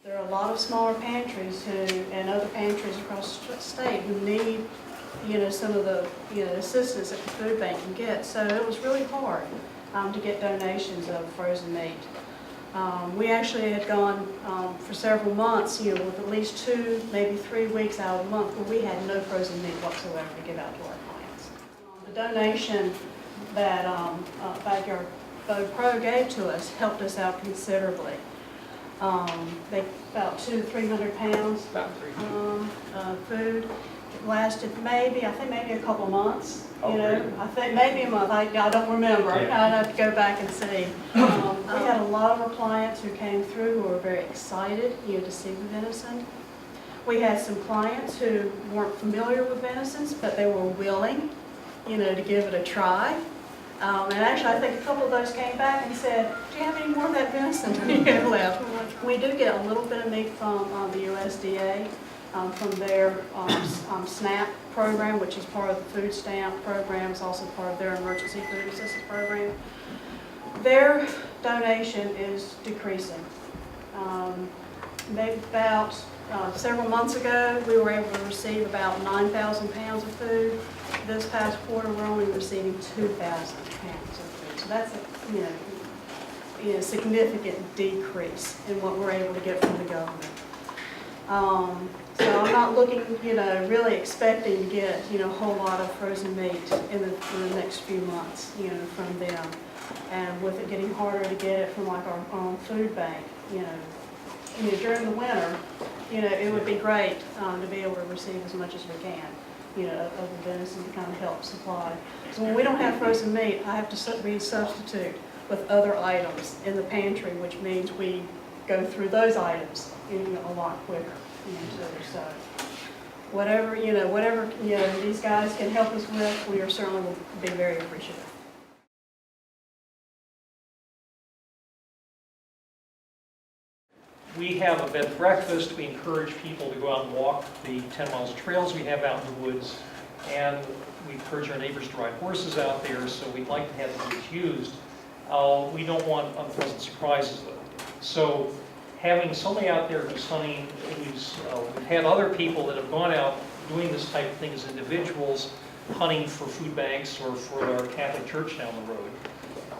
There are a lot of smaller pantries and other pantries across the state who need, some of the, assistance that the food bank can get. So it was really hard to get donations of frozen meat. We actually had gone for several months, with at least 2, maybe 3 weeks out of the month where we had no frozen meat whatsoever to give out to our clients. The donation that Backyard Food Pro gave to us helped us out considerably. They about 200 to 300 pounds food. It lasted maybe a couple of months. I think maybe a month. I don't remember. Yeah. I'd have to go back and see. We had a lot of our clients who came through who were very excited, to see the venison. We had some clients who weren't familiar with venisons, but they were willing, to give it a try. And actually, I think a couple of those came back and said, "Do you have any more of that venison left?" We do get a little bit of meat from the USDA, from their SNAP program, which is part of the food stamp program. It's also part of their emergency food assistance program. Their donation is decreasing. Maybe about several months ago, we were able to receive about 9,000 pounds of food. This past quarter, we're only receiving 2,000 pounds of food. So that's a significant decrease in what we're able to get from the government. So I'm not looking, really expecting to get, a whole lot of frozen meat in the next few months, from them. And with it getting harder to get it from like our own food bank, during the winter, it would be great to be able to receive as much as we can, of the venison to kind of help supply. So when we don't have frozen meat, I have to resubstitute with other items in the pantry, which means we go through those items, a lot quicker, too. So whatever these guys can help us with, we are certainly will be very appreciative. We have a bed and breakfast. We encourage people to go out and walk the 10 miles of trails we have out in the woods. And we encourage our neighbors to ride horses out there, so we'd like to have the woods used. We don't want unpleasant surprises, though. So having somebody out there who's hunting, we've had other people that have gone out doing this type of thing as individuals, hunting for food banks or for our Catholic church down the road.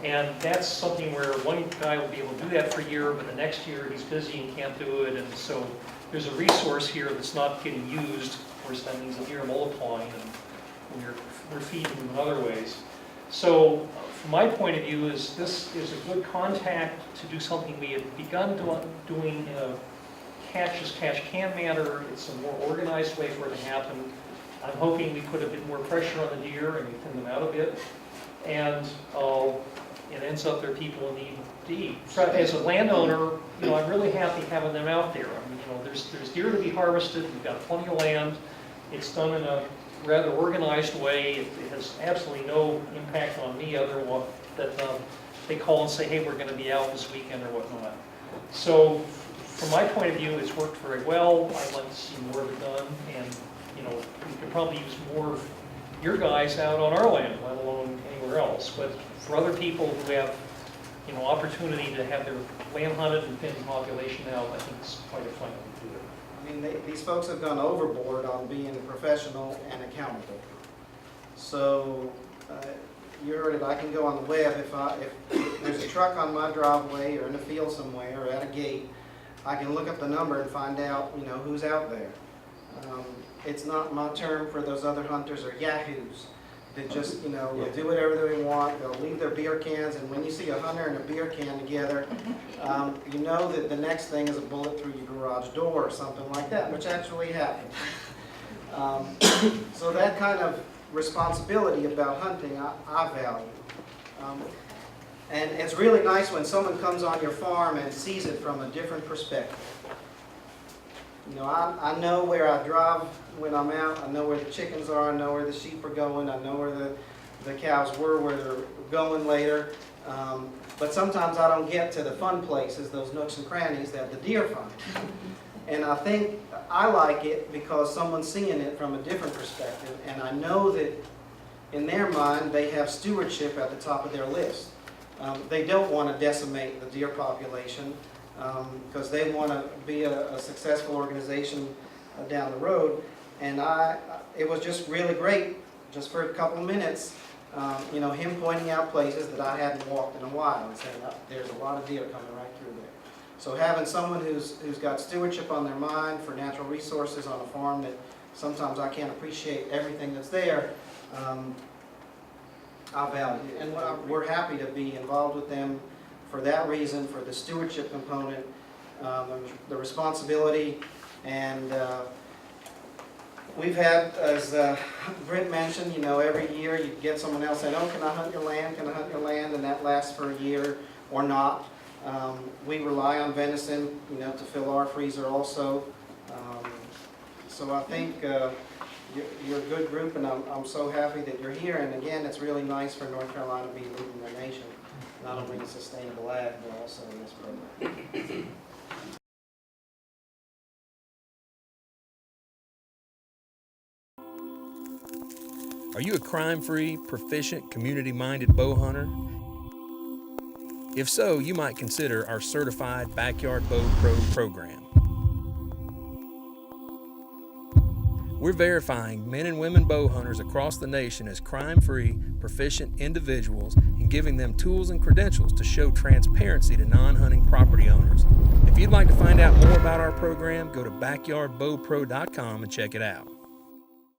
And that's something where one guy will be able to do that for a year, but the next year he's busy and can't do it. And so there's a resource here that's not getting used. Of course, that means that you're multiplying and we're feeding them in other ways. So from my point of view, this is a good contact to do something we had begun doing in a catch-as-catch-can manner. It's a more organized way for it to happen. I'm hoping we put a bit more pressure on the deer and we thin them out a bit. And it ends up there people in need to eat. So as a landowner, I'm really happy having them out there. I mean, there's deer to be harvested. We've got plenty of land. It's done in a rather organized way. It has absolutely no impact on me other than that they call and say, "Hey, we're going to be out this weekend" or whatnot. So from my point of view, it's worked very well. I'd like to see more of it done, and we could probably use more of your guys out on our land, let alone anywhere else. But for other people who have, opportunity to have their land hunted and thin the population out, I think it's quite a fun thing to do it. I mean, these folks have gone overboard on being professional and accountable. So you heard it. I can go on the web if there's a truck on my driveway or in a field somewhere or at a gate. I can look up the number and find out, who's out there. It's not my term for those other hunters or yahoos that just, will do whatever they want. They'll leave their beer cans, and when you see a hunter and a beer can together, you know that the next thing is a bullet through your garage door or something like that, which actually happened. So that kind of responsibility about hunting, I value. And it's really nice when someone comes on your farm and sees it from a different perspective. I know where I drive when I'm out. I know where the chickens are. I know where the sheep are going. I know where the cows were, where they're going later. But sometimes I don't get to the fun places, those nooks and crannies that the deer find. And I think I like it because someone's seeing it from a different perspective. And I know that in their mind, they have stewardship at the top of their list. They don't want to decimate the deer population. because they want to be a successful organization down the road. And it was just really great, just for a couple of minutes, you know, him pointing out places that I hadn't walked in a while and saying, oh, there's a lot of deer coming right through there. So having someone who's got stewardship on their mind for natural resources on a farm that sometimes I can't appreciate everything that's there, I value. And we're happy to be involved with them for that reason, for the stewardship component, the responsibility, and we've had, as Brent mentioned, you know, every year you get someone else saying, oh, can I hunt your land, can I hunt your land, and that lasts for a year or not. We rely on venison, you know, to fill our freezer also. So I think you're a good group, and I'm so happy that you're here. And again, it's really nice for North Carolina to be leading the nation, not only in sustainable ag, but also in this program. Are you a crime-free, proficient, community-minded bow hunter? If so, you might consider our Certified Backyard Bow Pro program. We're verifying men and women bow hunters across the nation as crime-free, proficient individuals and giving them tools and credentials to show transparency to non-hunting property owners. If you'd like to find out more about our program, go to backyardbowpro.com and check it out.